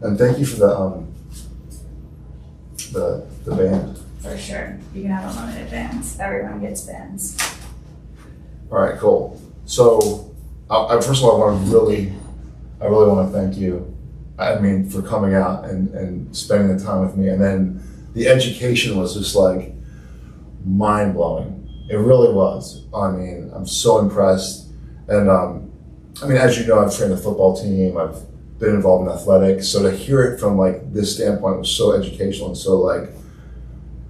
And thank you for the band. For sure. You can have unlimited bands. Everyone gets bands. All right, cool. So, first of all, I really want to thank you. I mean, for coming out and spending the time with me. And then the education was just like mind blowing. It really was. I mean, I'm so impressed. And I mean, as you know, I've trained the football team. I've been involved in athletics. So to hear it from like this standpoint was so educational and so like,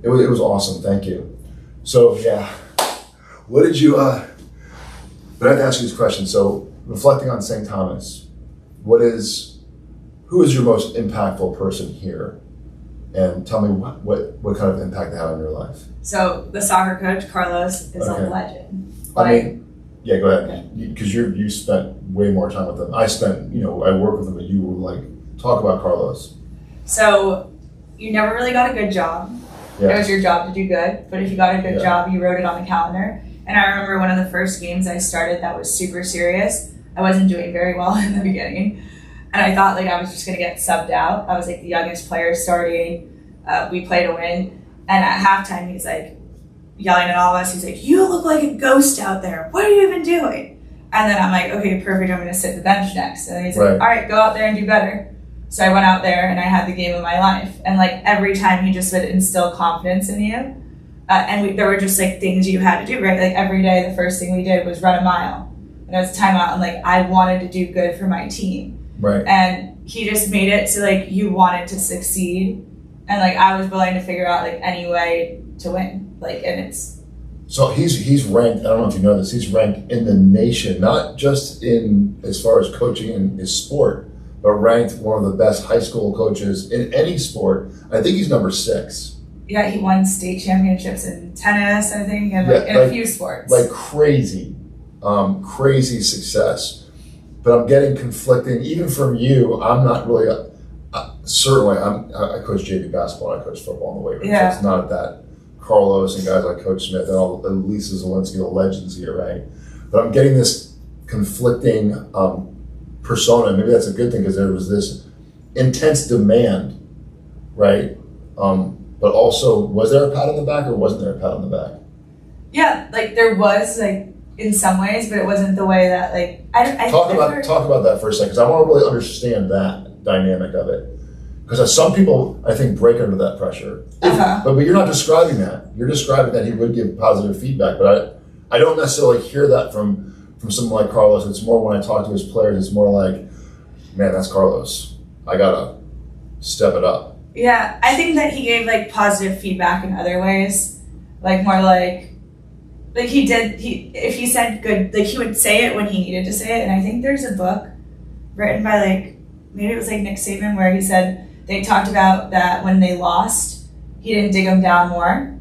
it was awesome. Thank you. So yeah, what did you, but I have to ask you this question. So reflecting on St. Thomas, who is your most impactful person here? And tell me what kind of impact they had on your life. So the soccer coach, Carlos, is a legend. I mean, yeah, go ahead. Because you spent way more time with them. I work with them, but you were like, talk about Carlos. So you never really got a good job. Yeah. It was your job to do good, but if you got a good job, you wrote it on the calendar. And I remember one of the first games I started that was super serious. I wasn't doing very well in the beginning. And I thought like I was just gonna get subbed out. I was like the youngest player starting. We played to win. And at halftime, he's like yelling at all of us. He's like, "You look like a ghost out there. What are you even doing?" And then I'm like, "Okay, perfect. I'm gonna sit the bench next." And he's like, "All right, go out there and do better." So I went out there and I had the game of my life. And like every time he just would instill confidence in you. There were just like things you had to do, right? Like every day, the first thing we did was run a mile. And it was timeout. And like I wanted to do good for my team. Right. And he just made it so like you wanted to succeed. And like I was willing to figure out like any way to win. Like, and it's. So he's ranked, I don't know if you know this, he's ranked in the nation, not just in as far as coaching in his sport, but ranked one of the best high school coaches in any sport. I think he's number 6. Yeah, he won state championships in tennis, I think, and in a few sports. Like crazy success. But I'm getting conflicting, even from you. I'm not really, certainly, I coach JV basketball, I coach football in the weight room, so it's not that Carlos and guys like Coach Smith and all the Lisa Zielinski, the legends here, right? But I'm getting this conflicting persona. Maybe that's a good thing because there was this intense demand, right? But also, was there a pat on the back or wasn't there a pat on the back? Yeah, like there was, like in some ways, but it wasn't the way that like talk about that for a second, because I want to really understand that dynamic of it. Because some people, I think, break under that pressure. But you're not describing that. You're describing that he would give positive feedback. But I don't necessarily hear that from someone like Carlos. It's more when I talk to his players, it's more like, man, that's Carlos. I gotta step it up. Yeah, I think that he gave like positive feedback in other ways. Like more like if he said good, like he would say it when he needed to say it. And I think there's a book written by like, maybe it was like Nick Saban, where he said they talked about that when they lost, he didn't dig them down more.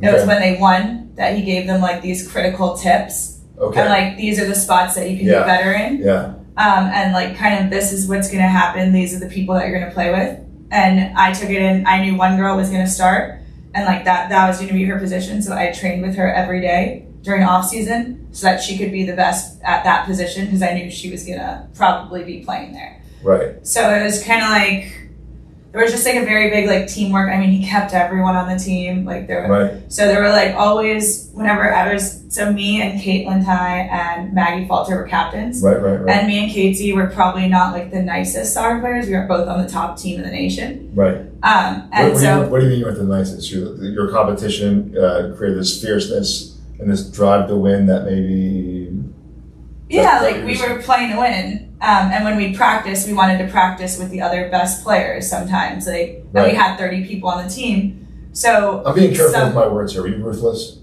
It was when they won that he gave them like these critical tips. Okay. And like, these are the spots that you can get better in. Yeah. And like kind of this is what's going to happen. These are the people that you're going to play with. And I took it in, I knew one girl was going to start and like that was going to be her position. So I trained with her every day during off season so that she could be the best at that position because I knew she was going to probably be playing there. Right. So it was kind of like, there was just like a very big like teamwork. I mean, he kept everyone on the team. Like So there were like always, whenever so me and Caitlin Ty and Maggie Falter were captains. Right. And me and Katie were probably not like the nicest soccer players. We were both on the top team in the nation. Right. What do you mean with the nicest? Your competition created this fierceness and this drive to win that maybe. Yeah, like we were playing to win. And when we practiced, we wanted to practice with the other best players sometimes. And we had 30 people on the team. So I'm being careful with my words here. Were you ruthless?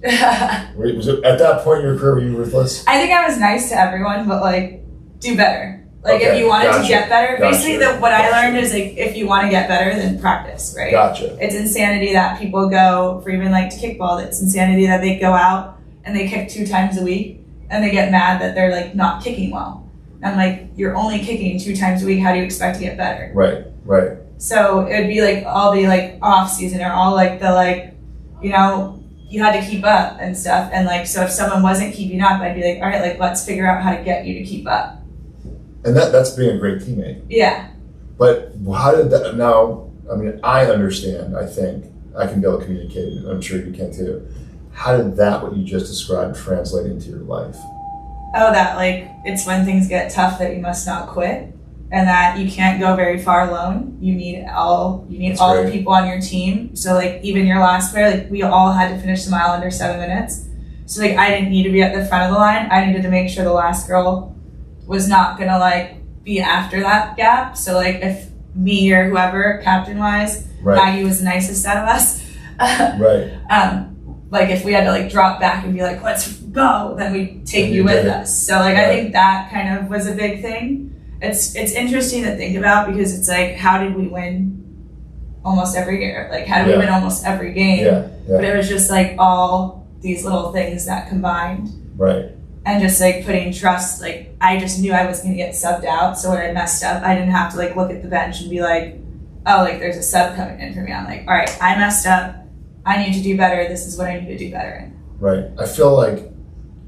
Was it at that point in your career, were you ruthless? I think I was nice to everyone, but like, do better. Like if you wanted to get better, basically what I learned is like, if you want to get better, then practice, right? Gotcha. It's insanity that people go for even like to kickball. It's insanity that they go out and they kick 2 times a week and they get mad that they're like not kicking well. I'm like, you're only kicking 2 times a week. How do you expect to get better? Right. So it would be like all the like off season or all like the like, you know, you had to keep up and stuff. And like, so if someone wasn't keeping up, I'd be like, all right, like let's figure out how to get you to keep up. And that's being a great teammate. Yeah. But how did that, now, I mean, I understand, I think, I can be able to communicate, and I'm sure you can too. How did that, what you just described, translate into your life? Oh, that like, it's when things get tough that you must not quit, and that you can't go very far alone. You need all the people on your team. So like, even your last player, like we all had to finish the mile under 7 minutes. So like, I didn't need to be at the front of the line. I needed to make sure the last girl was not gonna like be after that gap. So like, if me or whoever, captain wise, Maggie was the nicest out of us. Like if we had to like drop back and be like, let's go, then we'd take you with us. So like, I think that kind of was a big thing. It's interesting to think about, because it's like, how did we win almost every year? Like, how did we win almost every game? But it was just like all these little things that combined. And just like putting trust, like I just knew I was gonna get subbed out. So when I messed up, I didn't have to like look at the bench and be like, oh, like there's a sub coming in for me. I'm like, all right, I messed up. I need to do better. This is what I need to do better in. I feel like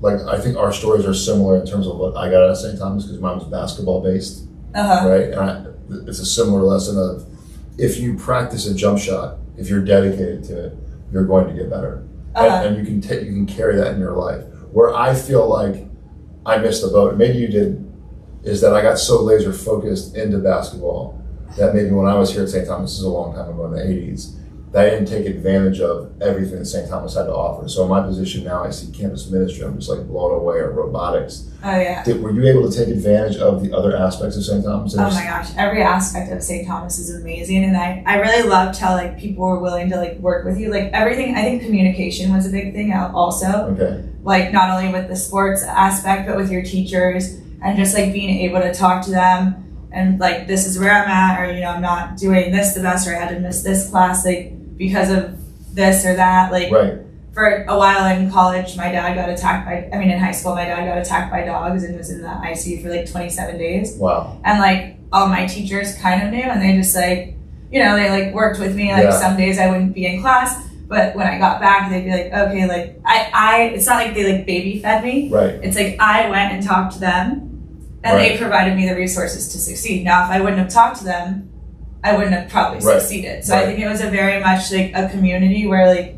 I think our stories are similar in terms of what I got out of St. Thomas, because mine was basketball based, And it's a similar lesson of, if you practice a jump shot, if you're dedicated to it, you're going to get better, and you can carry that in your life. Where I feel like I missed the boat, and maybe you did, is that I got so laser focused into basketball that maybe when I was here at St. Thomas, this is a long time ago in the 80s, that I didn't take advantage of everything that St. Thomas had to offer. So in my position now, I see campus ministry, I'm just like blown away, or robotics. Were you able to take advantage of the other aspects of St. Thomas? Oh my gosh, every aspect of St. Thomas is amazing. And I really loved how like people were willing to like work with you. Like everything, I think communication was a big thing also. Like not only with the sports aspect, but with your teachers, and just like being able to talk to them and like, this is where I'm at, or, you know, I'm not doing this the best, or I had to miss this class, like because of this or that. Like for a while in college, my dad got attacked in high school, my dad got attacked by dogs and was in the ICU for like 27 days. Wow. And like all my teachers kind of knew, and they just like, you know, they like worked with me. Like some days I wouldn't be in class, but when I got back, they'd be like, okay, like I it's not like they like baby fed me. It's like I went and talked to them, and they provided me the resources to succeed. Now, if I wouldn't have talked to them, I wouldn't have probably succeeded. So I think it was a very much like a community where like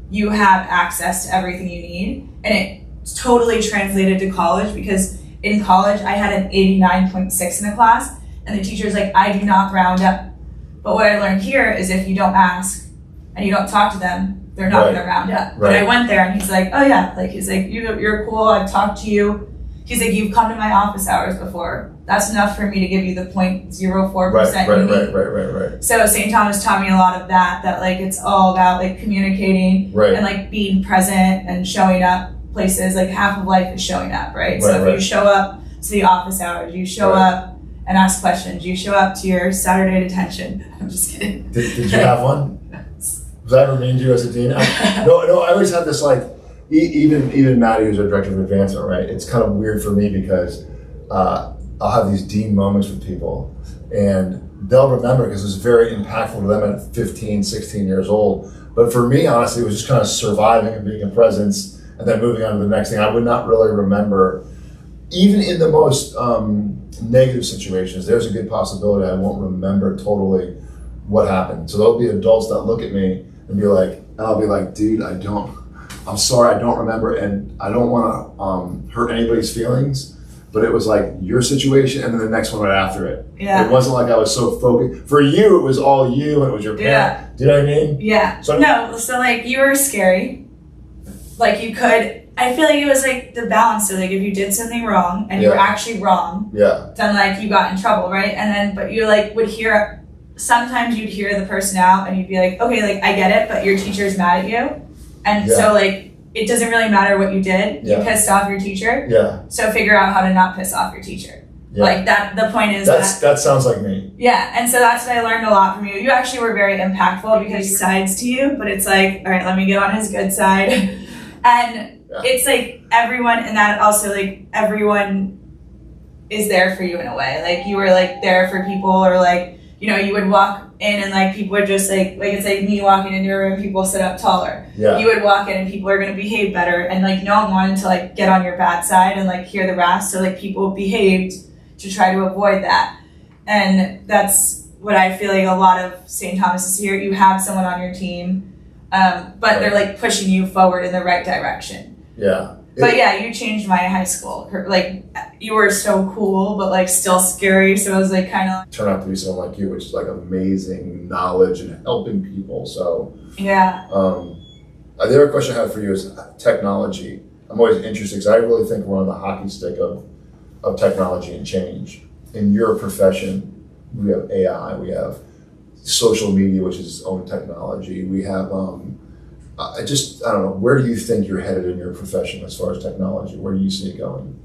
you have access to everything you need, and it totally translated to college, because in college I had an 89.6 in a class, and the teacher's like, I do not round up. But what I learned here is if you don't ask and you don't talk to them, they're not gonna round up. But I went there and he's like, oh yeah, like he's like, you're cool, I've talked to you. He's like, you've come to my office hours before. That's enough for me to give you the 0.04% you need. So St. Thomas taught me a lot of that like it's all about like communicating and like being present and showing up places. Like half of life is showing up, right? So if you show up to the office hours, you show up and ask questions, you show up to your Saturday detention. I'm just kidding. Did you have one? Was that ever mean to you as a dean? No, I always had this like, even Maddie, who's our director of advancement, right? It's kind of weird for me because I'll have these dean moments with people, and they'll remember because it was very impactful to them at 15, 16 years old. But for me, honestly, it was just kind of surviving and being a presence and then moving on to the next thing. I would not really remember, even in the most negative situations, there's a good possibility I won't remember totally what happened. So there'll be adults that look at me and be like, and I'll be like, dude, I'm sorry, I don't remember, and I don't want to hurt anybody's feelings, but it was like your situation and then the next one right after it. It wasn't like I was so focused. For you, it was all you and it was your parent. Do you know what I mean? So like you were scary. Like you could, I feel like it was like the balance. So like if you did something wrong and you were actually wrong, then like you got in trouble, right? And then, but you like would hear, sometimes you'd hear the person out and you'd be like, okay, like I get it, but your teacher's mad at you. And so like, it doesn't really matter what you did. You pissed off your teacher. So figure out how to not piss off your teacher. Like that, the point is that sounds like me. And so that's what I learned a lot from you. You actually were very impactful because sides to you, but it's like, all right, let me get on his good side. And it's like everyone, and that also like everyone is there for you in a way. Like you were like there for people, or like, you know, you would walk in and like people would just like it's like me walking into your room, people sit up taller. You would walk in and people are going to behave better, and like no one wanted to like get on your bad side and like hear the wrath, so like people behaved to try to avoid that. And that's what I feel like a lot of St. Thomas is here. You have someone on your team, but they're like pushing you forward in the right direction. Yeah. But yeah, you changed my high school. Like, you were so cool, but like still scary. So it was like kind of turn out to be someone like you, which is like amazing knowledge and helping people. So yeah. The other question I have for you is technology. I'm always interested because I really think we're on the hockey stick of technology and change. In your profession, we have AI, we have social media, which is its own technology. We have I don't know, where do you think you're headed in your profession as far as technology? Where do you see it going?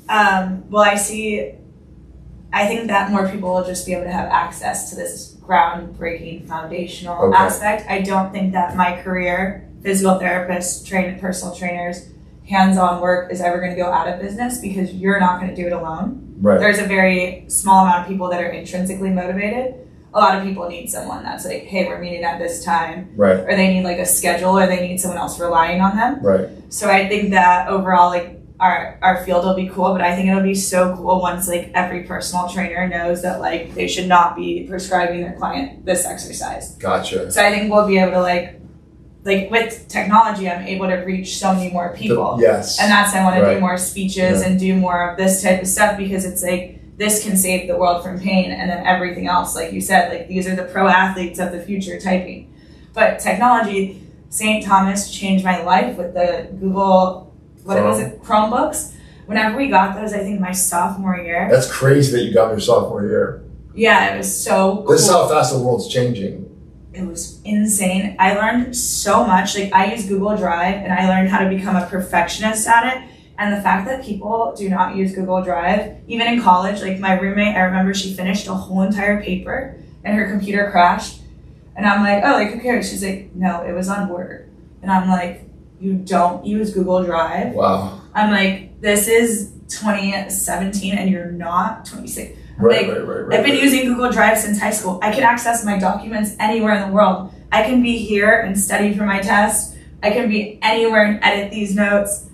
Well, I think that more people will just be able to have access to this groundbreaking foundational aspect. I don't think that my career, physical therapists, personal trainers, hands-on work is ever going to go out of business because you're not going to do it alone. Right. There's a very small amount of people that are intrinsically motivated. A lot of people need someone that's like, hey, we're meeting at this time. Right. Or they need like a schedule, or they need someone else relying on them. Right. So I think that overall, like, our field will be cool, but I think it'll be so cool once like every personal trainer knows that like they should not be prescribing their client this exercise. Gotcha. So I think we'll be able to like with technology, I'm able to reach so many more people. Yes. And that's why I want to do more speeches and do more of this type of stuff, because it's like, this can save the world from pain, and then everything else, like you said, like these are the pro athletes of the future typing. But technology, St. Thomas changed my life with the Google, Chromebooks. Whenever we got those, I think my sophomore year. That's crazy that you got your sophomore year. Yeah, it was so cool. This is how fast the world's changing. It was insane. I learned so much. Like, I use Google Drive, and I learned how to become a perfectionist at it. And the fact that people do not use Google Drive, even in college, like my roommate, I remember she finished a whole entire paper and her computer crashed. And I'm like, oh, like, who cares? She's like, no, it was on Word. And I'm like, you don't use Google Drive? Wow. I'm like, this is 2017 and you're not 26. Right. I've been using Google Drive since high school. I can access my documents anywhere in the world. I can be here and study for my test. I can be anywhere and edit these notes.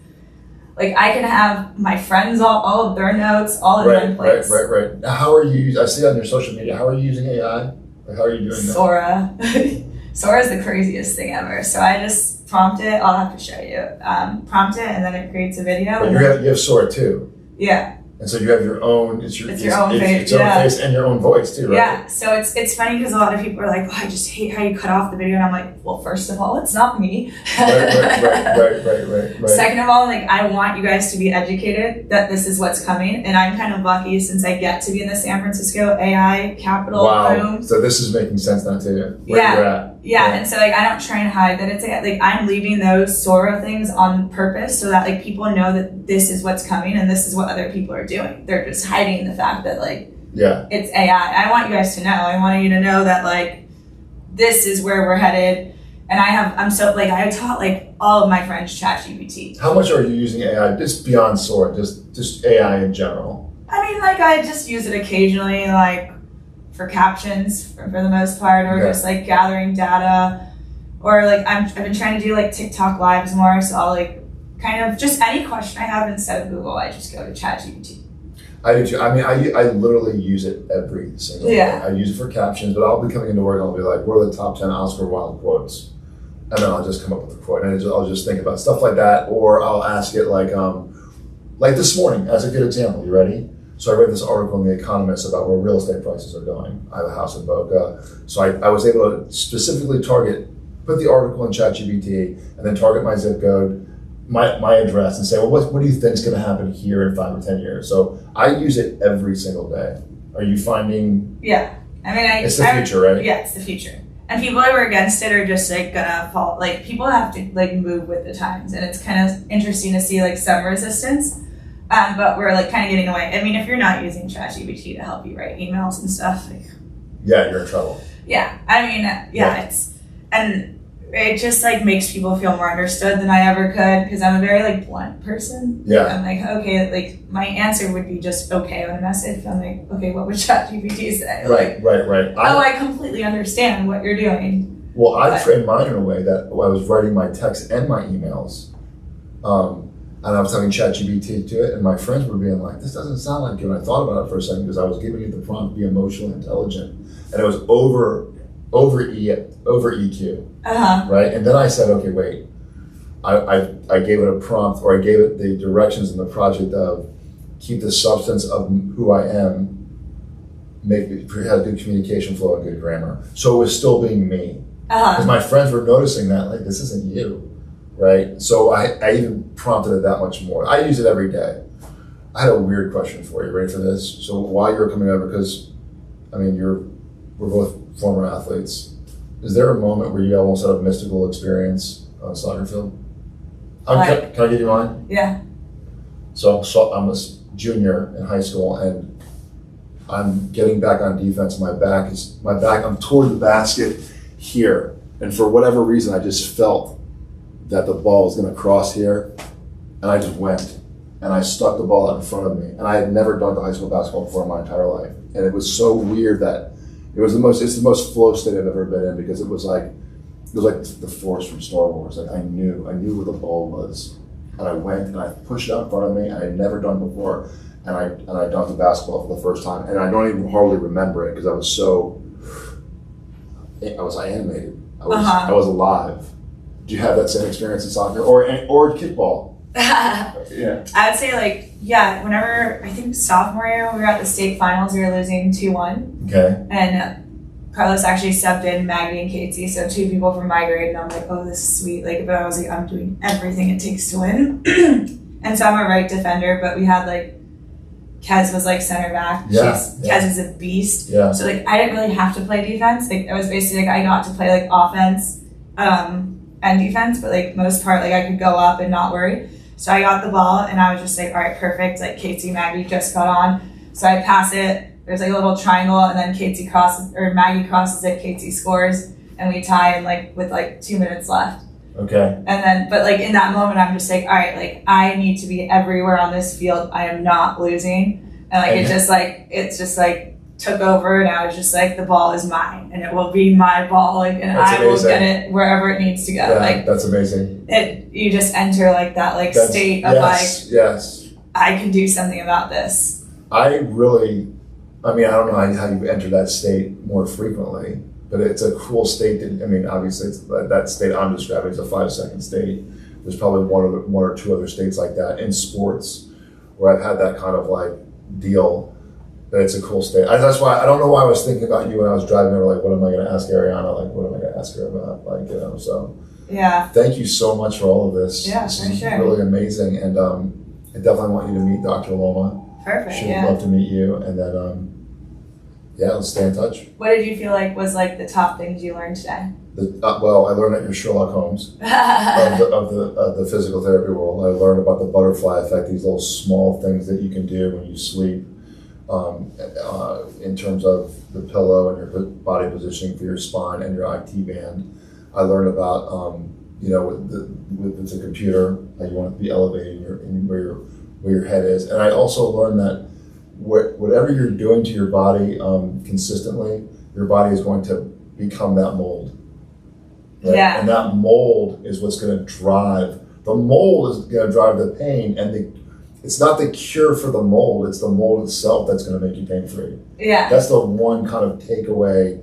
Like, I can have my friends, all of their notes, all in one place. Right. Now, how are you, I see on your social media, how are you using AI? Or how are you doing that? Sora. Sora is the craziest thing ever. So I just prompt it. I'll have to show you. Prompt it, and then it creates a video. But you have Sora too. Yeah. And so you have your own, it's your own face and your own voice too, right? Yeah, so it's funny because a lot of people are like, oh, I just hate how you cut off the video. And I'm like, well, first of all, it's not me. Right. Second of all, like, I want you guys to be educated that this is what's coming. And I'm kind of lucky since I get to be in the San Francisco AI capital room. So this is making sense now to you, where you're at. Yeah, and so like I don't try and hide that it's AI. Like, I'm leaving those Sora things on purpose so that like people know that this is what's coming and this is what other people are doing. They're just hiding the fact that like it's AI. I want you guys to know. I want you to know that like this is where we're headed. And I taught like all of my friends ChatGPT. How much are you using AI just beyond Sora, just AI in general? I mean, like, I just use it occasionally, like for captions for the most part, or just like gathering data, or like I've been trying to do like TikTok lives more, so I'll like kind of just any question I have instead of Google, I just go to ChatGPT. I do too. I mean, I literally use it every single day. I use it for captions, but I'll be coming into work and I'll be like, what are the top 10 Oscar Wilde quotes? And then I'll just come up with a quote, and I'll just think about stuff like that, or I'll ask it like this morning, as a good example. You ready? So I read this article in The Economist about where real estate prices are going. I have a house in Boca. So I was able to specifically put the article in ChatGPT, and then target my zip code, my address, and say, well, what do you think is going to happen here in 5 or 10 years? So I use it every single day. Are you finding? Yeah. I mean, it's the future, right? Yeah, it's the future. And people who are against it are just like gonna fall. Like, people have to like move with the times, and it's kind of interesting to see like some resistance. But we're like kind of getting away. I mean, if you're not using ChatGPT to help you write emails and stuff, like, you're in trouble. Yeah, I mean, it just like makes people feel more understood than I ever could, because I'm a very like blunt person. Yeah. I'm like, okay, like my answer would be just okay on a message. I'm like, okay, what would ChatGPT say? Right. I completely understand what you're doing. Well, I trained mine in a way that I was writing my texts and my emails. And I was having ChatGPT to it, and my friends were being like, this doesn't sound like you. And I thought about it for a second because I was giving it the prompt, be emotionally intelligent. And it was over EQ, right? And then I said, okay, wait. I gave it a prompt, or I gave it the directions in the project of keep the substance of who I am, have good communication flow and good grammar. So it was still being me. Because my friends were noticing that, like, this isn't you. Right? So I even prompted it that much more. I use it every day. I had a weird question for you. Ready for this? So while you're coming over, because, I mean, we're both former athletes. Is there a moment where you almost had a mystical experience on a soccer field? Can I give you mine? Yeah. So I'm a junior in high school, and I'm getting back on defense. I'm toward the basket here. And for whatever reason, I just felt that the ball was going to cross here, and I just went, and I stuck the ball out in front of me. And I had never dunked a high school basketball before in my entire life, and it was so weird that it's the most flow state I've ever been in, because it was like the Force from Star Wars. Like I knew where the ball was, and I went and I pushed it out in front of me. I had never done before, and I dunked a basketball for the first time, and I don't even hardly remember it because I was animated. I was alive. Do you have that same experience in soccer or kickball? Yeah. I would say whenever, I think sophomore year, when we were at the state finals, we were losing 2-1. Okay. And Carlos actually stepped in, Maggie and Casey, so 2 people from my grade, and I'm like, oh, this is sweet. But I was like, I'm doing everything it takes to win. And so I'm a right defender, but we had Kez was center back. Yeah. Kez is a beast. Yeah. So I didn't really have to play defense. It was basically I got to play offense and defense, but most part I could go up and not worry. So I got the ball and I was just all right, perfect. Casey, Maggie just got on, so I pass it. There's a little triangle, and then Maggie crosses it. Casey scores, and we tie in with 2 minutes left. Okay. And then, but in that moment, I'm just all right, I need to be everywhere on this field. I am not losing, and it just took over, and I was just the ball is mine, and it will be my ball, and that's I will get it wherever it needs to go. Yeah, that's amazing. You just enter that state of yes, I can do something about this. I don't know how you enter that state more frequently, but it's a cool state. Obviously, it's that state I'm describing is a 5-second state. There's probably one or two other states like that in sports where I've had that kind of deal. But it's a cool state. That's why I don't know why I was thinking about you when I was driving over. What am I going to ask Ariana? What am I going to ask her about? So yeah. Thank you so much for all of this. Yeah, this for is sure. really amazing, and I definitely want you to meet Dr. Loma. Perfect. She would love to meet you, and then let's stay in touch. What did you feel was the top things you learned today? I learned that you're Sherlock Holmes of the physical therapy world. I learned about the butterfly effect, these little small things that you can do when you sleep. In terms of the pillow and your body positioning for your spine and your IT band. I learned about, with the computer, how you want to be elevated where your head is. And I also learned that whatever you're doing to your body consistently, your body is going to become that mold. Right? Yeah. And that mold is what's going to drive. The mold is going to drive the pain, and it's not the cure for the mold, it's the mold itself that's going to make you pain-free. Yeah. That's the one kind of takeaway.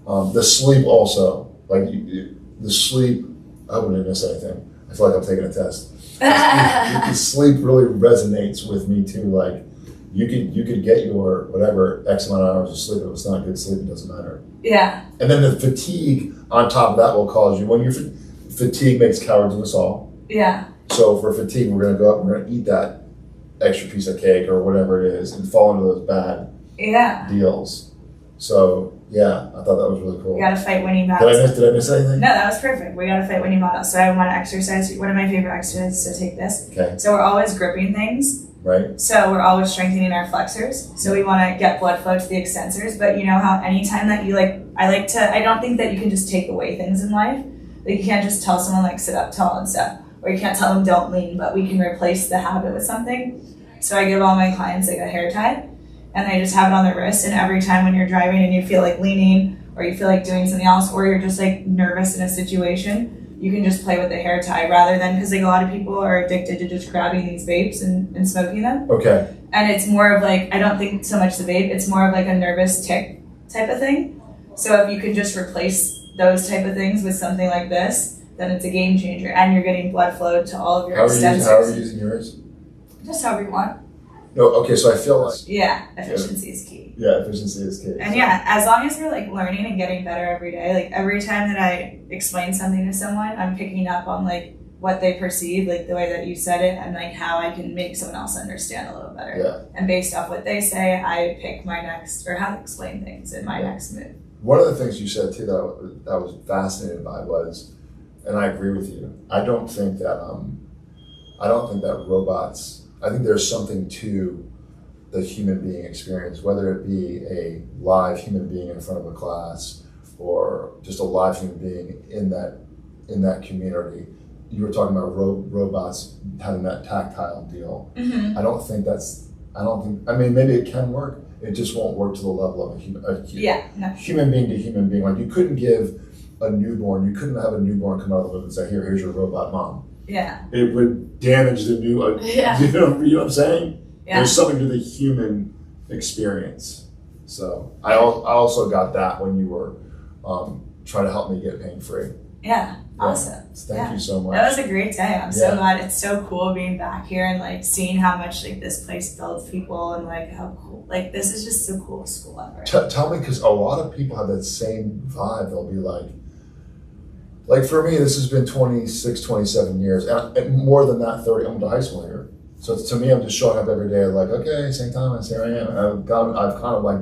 The sleep also. The sleep, I wouldn't miss anything. I feel like I'm taking a test. The sleep really resonates with me too. You could get your whatever X amount of hours of sleep. If it's not good sleep, it doesn't matter. Yeah. And then the fatigue on top of that will cause you, fatigue makes cowards of us all. Yeah. So for fatigue, we're going to go up and we're going to eat that extra piece of cake or whatever it is and fall into those bad deals. So yeah, I thought that was really cool. We gotta fight winning battles. Did I miss anything? No, that was perfect. We gotta fight winning battles. So I want to exercise. One of my favorite exercises is to take this. Okay. So we're always gripping things. Right. So we're always strengthening our flexors. So we want to get blood flow to the extensors. But you know how anytime that you I don't think that you can just take away things in life. You can't just tell someone sit up tall and stuff. Or you can't tell them don't lean, but we can replace the habit with something. So I give all my clients a hair tie, and they just have it on their wrist. And every time when you're driving and you feel leaning, or you feel doing something else, or you're just nervous in a situation, you can just play with the hair tie rather than, because like a lot of people are addicted to just grabbing these vapes and smoking them. Okay. And it's more of like, I don't think so much the vape, it's more of like a nervous tick type of thing. So if you can just replace those type of things with something like this, then it's a game changer, and you're getting blood flow to all of your extensors. How are you using yours? Just however you want. No, okay, so I feel like... Yeah, efficiency is key. Yeah, efficiency is key. And yeah, as long as you're like learning and getting better every day, like every time that I explain something to someone, I'm picking up on like what they perceive, like the way that you said it, and like how I can make someone else understand a little better. Yeah. And based off what they say, I pick my next, or how to explain things in my next move. One of the things you said too that I was fascinated by was, and I agree with you, I don't think that robots, I think there's something to the human being experience, whether it be a live human being in front of a class or just a live human being in that community. You were talking about robots having that tactile deal. Mm-hmm. I mean, maybe it can work. It just won't work to the level of human being to human being. Like you couldn't have a newborn come out of the womb and say, here's your robot mom. Yeah. It would damage the new, you know what I'm saying? Yeah. There's something to the human experience. So I also got that when you were trying to help me get pain-free. Yeah, awesome. Thank you so much. That was a great day. I'm so glad. It's so cool being back here and like seeing how much like this place builds people and like how cool, like this is just the coolest school ever. Tell me, because a lot of people have that same vibe. They'll be like for me, this has been 26, 27 years, and more than that, 30. I went to high school here. So to me, I'm just showing up every day like, okay, St. Thomas, here I am. And I've kind of like,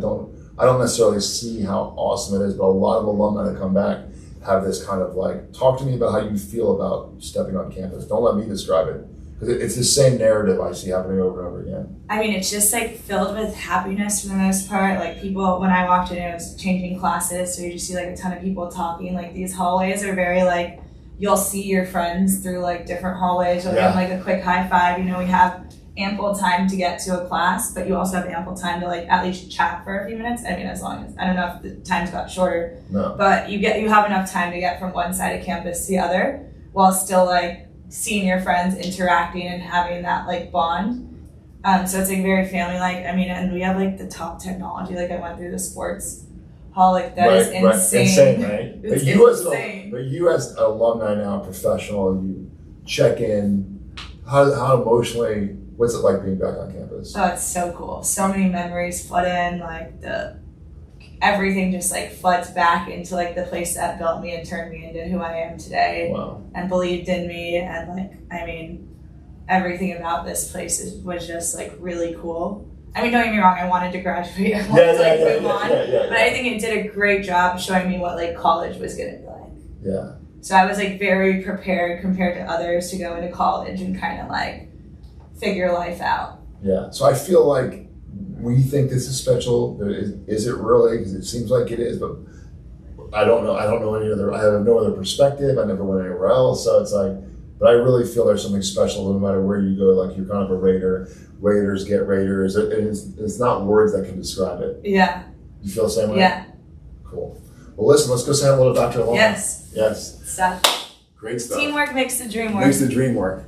I don't necessarily see how awesome it is, but a lot of alumni that come back have this kind of like, talk to me about how you feel about stepping on campus. Don't let me describe it. Because it's the same narrative I see happening over and over again. I mean, it's just like filled with happiness for the most part. Like people, when I walked in, it was changing classes. So you just see like a ton of people talking. Like these hallways are very like, you'll see your friends through like different hallways. You'll give like a quick high five. You know, we have ample time to get to a class, but you also have ample time to like at least chat for a few minutes. I mean, as long as, I don't know if the time's got shorter, but you have enough time to get from one side of campus to the other while still like seeing your friends interacting and having that like bond. So it's like very family like. I mean, and we have like the top technology. Like I went through the sports hall, like that is insane. Insane, right? It's insane. But you as an alumni now, professional, you check in. How emotionally, what's it like being back on campus? Oh, it's so cool. So many memories flood in, like everything just like floods back into like the place that built me and turned me into who I am today. Wow. And believed in me, and like, I mean, everything about this place was just like really cool. I mean, don't get me wrong, I wanted to graduate. I wanted to move on. But I think it did a great job showing me what like college was gonna be like. Yeah. So I was like very prepared compared to others to go into college and kind of like figure life out. Yeah. So I feel like we think this is special. Is it really? Because it seems like it is, but I don't know. I have no other perspective. I never went anywhere else. So it's like, but I really feel there's something special no matter where you go. Like you're kind of a Raider. Raiders get Raiders. It's not words that can describe it. Yeah. You feel the same way? Yeah. Cool. Well, listen, let's go say hello to Dr. Long. Yes. Yes. Stuff. Great stuff. Teamwork makes the dream work. Makes the dream work.